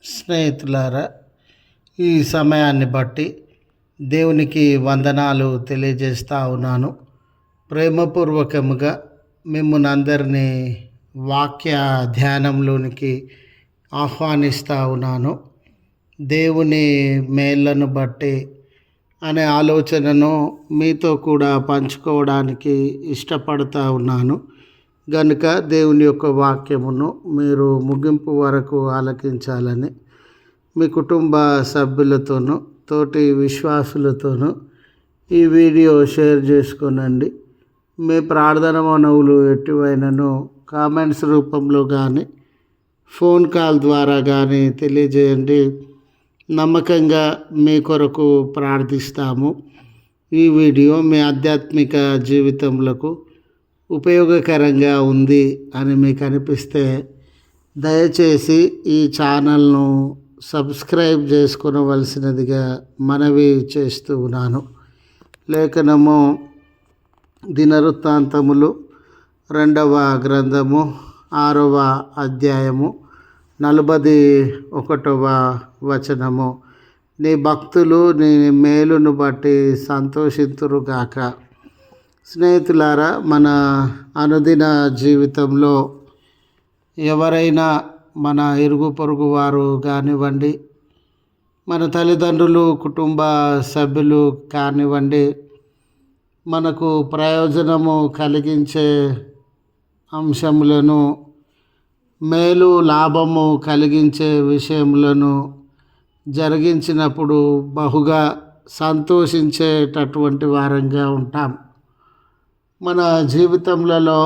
స్నేహితులారా, ఈ సమయాన్ని బట్టి దేవునికి వందనాలు తెలియజేస్తూ ఉన్నాను. ప్రేమపూర్వకముగా మిమ్మల్ని అందరినీ వాక్య ధ్యానంలోనికి ఆహ్వానిస్తూ ఉన్నాను. దేవుని మేళ్లను బట్టి అనే ఆలోచనను మీతో కూడా పంచుకోవడానికి ఇష్టపడుతూ ఉన్నాను. గనుక దేవుని యొక్క వాక్యమును మీరు ముగింపు వరకు ఆలకించాలని మీ కుటుంబ సభ్యులతోనూ తోటి విశ్వాసులతోనూ ఈ వీడియో షేర్ చేసుకోనండి. మీ ప్రార్థన మనవులు ఎటువైనను కామెంట్స్ రూపంలో కానీ ఫోన్ కాల్ ద్వారా కానీ తెలియజేయండి. నమ్మకంగా మీ కొరకు ప్రార్థిస్తాము. ఈ వీడియో మీ ఆధ్యాత్మిక జీవితంలో ఉపయోగకరంగా ఉంది అని మీకు అనిపిస్తే దయచేసి ఈ ఛానల్ను సబ్స్క్రైబ్ చేసుకునవలసినదిగా మనవి చేస్తూ ఉన్నాను. లేఖనము దినవృత్తాంతములు 2వ గ్రంథము 6వ అధ్యాయము 41వ వచనము. నీ భక్తులు నీ మేలును బట్టి సంతోషింతురుగాక. స్నేహితులారా, మన అనుదిన జీవితంలో ఎవరైనా మన ఇరుగు పొరుగు వారు కానివ్వండి, మన తల్లిదండ్రులు, కుటుంబ సభ్యులు కానివ్వండి, మనకు ప్రయోజనము కలిగించే అంశములను, మేలు లాభము కలిగించే విషయములను జరిగించినప్పుడు బహుగా సంతోషించేటటువంటి వారంగా ఉంటాం. మన జీవితంలో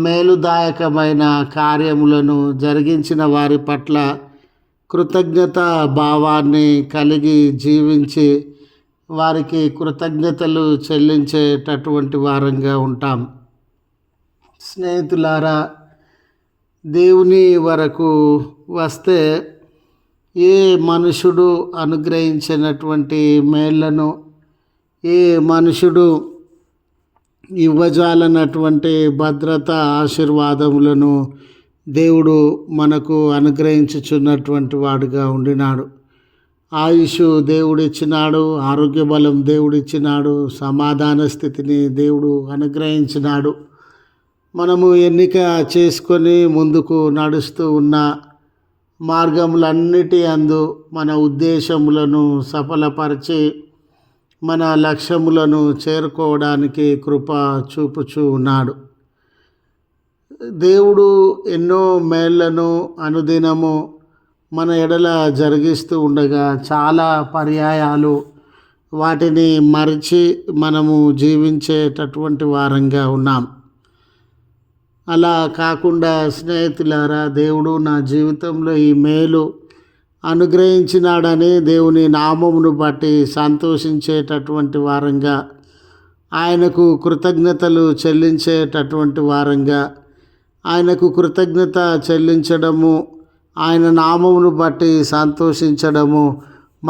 మేలుదాయకమైన కార్యములను జరిగించిన వారి పట్ల కృతజ్ఞత భావాన్ని కలిగి జీవించి వారికి కృతజ్ఞతలు చెల్లించేటటువంటి వారంగా ఉంటాం. స్నేహితులారా, దేవుని వరకు వస్తే ఏ మనుషుడు అనుగ్రహించినటువంటి మేళ్లను, ఏ మనుషుడు ఇవ్వజాలనటువంటి భద్రత, ఆశీర్వాదములను దేవుడు మనకు అనుగ్రహించుచున్నటువంటి వాడుగా ఉండినాడు. ఆయుష్ దేవుడిచ్చినాడు, ఆరోగ్య బలం దేవుడిచ్చినాడు, సమాధాన స్థితిని దేవుడు అనుగ్రహించినాడు. మనము ఎన్నిక చేసుకొని ముందుకు నడుస్తూ ఉన్న మార్గములన్నిటి అందు మన ఉద్దేశములను సఫలపరిచి మన లక్ష్యములను చేరుకోవడానికి కృప చూపుచూ ఉన్నాడు. దేవుడు ఎన్నో మేళ్లను అనుదినము మన ఎడల జరిగిస్తూ ఉండగా చాలా పర్యాయాలు వాటిని మరిచి మనము జీవించేటటువంటి వారంగా ఉన్నాం. అలా కాకుండా స్నేహితులారా, దేవుడు నా జీవితంలో ఈ మేలు అనుగ్రహించినాడని దేవుని నామమును బట్టి సంతోషించేటటువంటి వారంగా, ఆయనకు కృతజ్ఞతలు చెల్లించేటటువంటి వారంగా, ఆయనకు కృతజ్ఞత చెల్లించడము, ఆయన నామమును బట్టి సంతోషించడము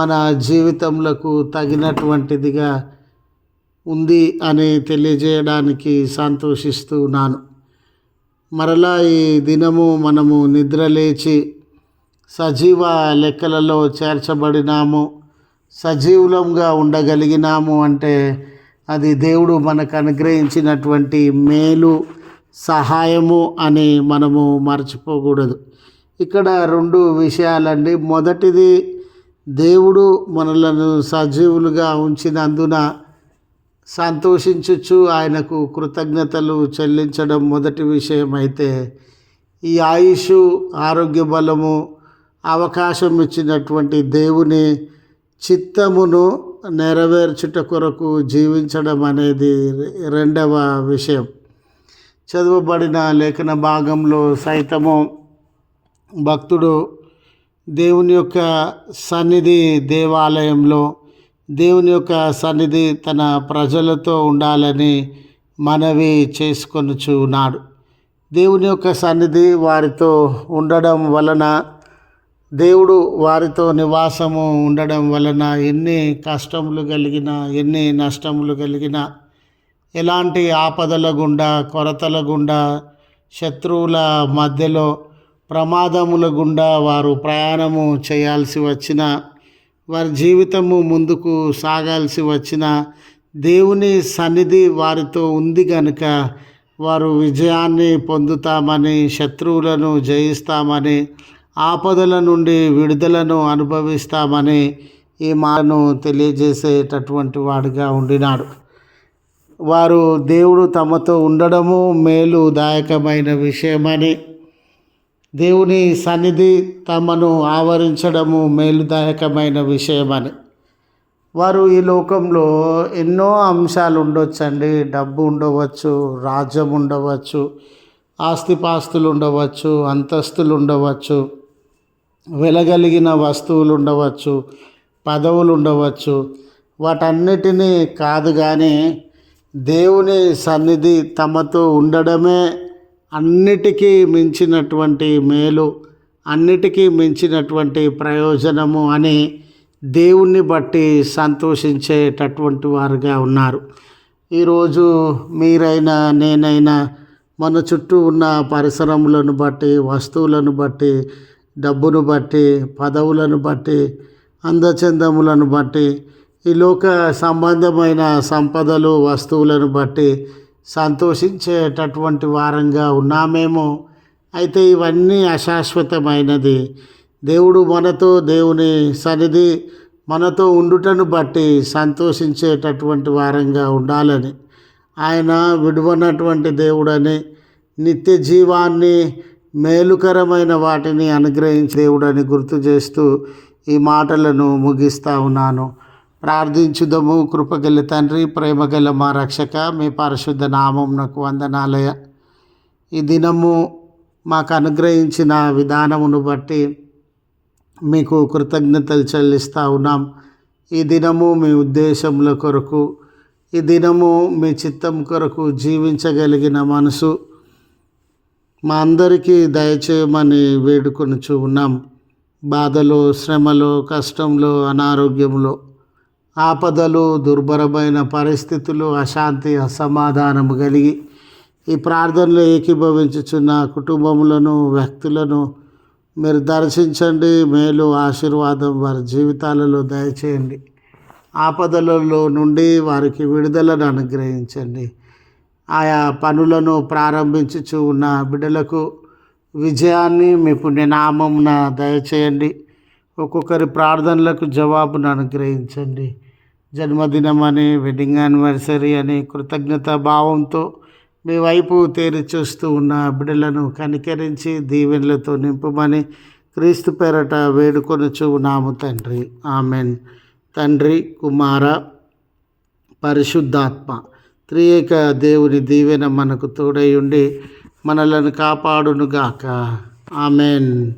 మన జీవితంలో తగినటువంటిదిగా ఉంది అని తెలియజేయడానికి సంతోషిస్తూ ఉన్నాను. మరలా ఈ దినము మనము నిద్రలేచి సజీవ లెక్కలలో చేర్చబడినాము, సజీవులంగా ఉండగలిగినాము అంటే అది దేవుడు మనకు అనుగ్రహించినటువంటి మేలు, సహాయము అని మనము మర్చిపోకూడదు. ఇక్కడ 2 విషయాలండి. మొదటిది, దేవుడు మనలను సజీవులుగా ఉంచినందున సంతోషించుచు ఆయనకు కృతజ్ఞతలు చెల్లించడం మొదటి విషయం అయితే, ఈ ఆయుష్, ఆరోగ్య బలము, అవకాశం ఇచ్చినటువంటి దేవుని చిత్తమును నెరవేర్చుట కొరకు జీవించడం అనేది 2వ విషయం. చదువబడిన లేఖన భాగంలో సైతము భక్తుడు దేవుని యొక్క సన్నిధి, దేవాలయంలో దేవుని యొక్క సన్నిధి తన ప్రజలతో ఉండాలని మనవి చేసుకొనుచు ఉన్నాడు. దేవుని యొక్క సన్నిధి వారితో ఉండడం వలన, దేవుడు వారితో నివాసము ఉండడం వలన ఎన్ని కష్టములు కలిగినా, ఎన్ని నష్టములు కలిగినా, ఎలాంటి ఆపదల గుండా, కొరతల గుండా, శత్రువుల మధ్యలో ప్రమాదముల గుండా వారు ప్రయాణము చేయాల్సి వచ్చిన, వారి జీవితము ముందుకు సాగాల్సి వచ్చిన, దేవుని సన్నిధి వారితో ఉంది కనుక వారు విజయాన్ని పొందుతామని, శత్రువులను జయిస్తామని, ఆపదల నుండి విడుదలను అనుభవిస్తామని ఈ మాటను తెలియజేసేటటువంటి వాడుగా ఉండినాడు. వారు దేవుడు తమతో ఉండడము మేలుదాయకమైన విషయమని, దేవుని సన్నిధి తమను ఆవరించడము మేలుదాయకమైన విషయమని. వారు ఈ లోకంలో ఎన్నో అంశాలు ఉండొచ్చండి. డబ్బు ఉండవచ్చు, రాజ్యం ఉండవచ్చు, ఆస్తిపాస్తులు ఉండవచ్చు, అంతస్తులు ఉండవచ్చు, వెలగలిగిన వస్తువులు ఉండవచ్చు, పదవులు ఉండవచ్చు. వాటన్నిటినీ కాదు కానీ దేవుని సన్నిధి తమతో ఉండడమే అన్నిటికీ మించినటువంటి మేలు, అన్నిటికీ మించినటువంటి ప్రయోజనము అని దేవుణ్ణి బట్టి సంతోషించేటటువంటి వారుగా ఉన్నారు. ఈరోజు మీరైనా నేనైనా మన చుట్టూ ఉన్న పరిసరములను బట్టి, వస్తువులను బట్టి, డబ్బును బట్టి, పదవులను బట్టి, అందచందములను బట్టి, ఈ లోక సంబంధమైన సంపదలు, వస్తువులను బట్టి సంతోషించేటటువంటి వారంగా ఉన్నామేమో. అయితే ఇవన్నీ అశాశ్వతమైనది. దేవుడు మనతో, దేవుని సన్నిధి మనతో ఉండుటను బట్టి సంతోషించేటటువంటి వారంగా ఉండాలని, ఆయన విడువనటువంటి దేవుడని, నిత్య జీవాన్ని, మేలుకరమైన వాటిని అనుగ్రహించే దేవుడని గుర్తు చేస్తూ ఈ మాటలను ముగిస్తూ ఉన్నాను. ప్రార్థించుదము. కృపగల తండ్రి, ప్రేమగల మా రక్షక, మీ పరిశుద్ధ నామమునకు వందనాలయ. ఈ దినము మాకు అనుగ్రహించిన విధానమును బట్టి మీకు కృతజ్ఞతలు చెల్లిస్తూ ఉన్నాం. ఈ దినము మీ ఉద్దేశముల కొరకు, ఈ దినము మీ చిత్తం కొరకు జీవించగలిగిన మనసు మా అందరికీ దయచేయమని వేడుకొనుచు ఉన్నాం. బాధలో, శ్రమలో, కష్టంలో, అనారోగ్యంలో, ఆపదలు, దుర్భరమైన పరిస్థితులు, అశాంతి, అసమాధానము కలిగి ఈ ప్రార్థనలో ఏకీభవించుచున్న కుటుంబములను, వ్యక్తులను మీరు దర్శించండి. మేలు, ఆశీర్వాదం వారి జీవితాలలో దయచేయండి. ఆపదలలో నుండి వారికి విడుదలను అనుగ్రహించండి. ఆయా పనులను ప్రారంభించుచు ఉన్న బిడ్డలకు విజయాన్ని మీ పుణ్యనామమున దయచేయండి. ఒక్కొక్కరి ప్రార్థనలకు జవాబును అనుగ్రహించండి. జన్మదినం అని, వెడ్డింగ్ యానివర్సరీ అని కృతజ్ఞత భావంతో మీ వైపు తేరి చూస్తూ ఉన్న బిడ్డలను కనికరించి దీవెనలతో నింపమని క్రీస్తు పేరట వేడుకొనుచు ఉన్నాము తండ్రి. ఆమెన్. తండ్రి, కుమార, పరిశుద్ధాత్మ త్రియేక దేవుని దీవెన మనకు తోడై ఉండి మనలను కాపాడునుగాక. ఆమెన్.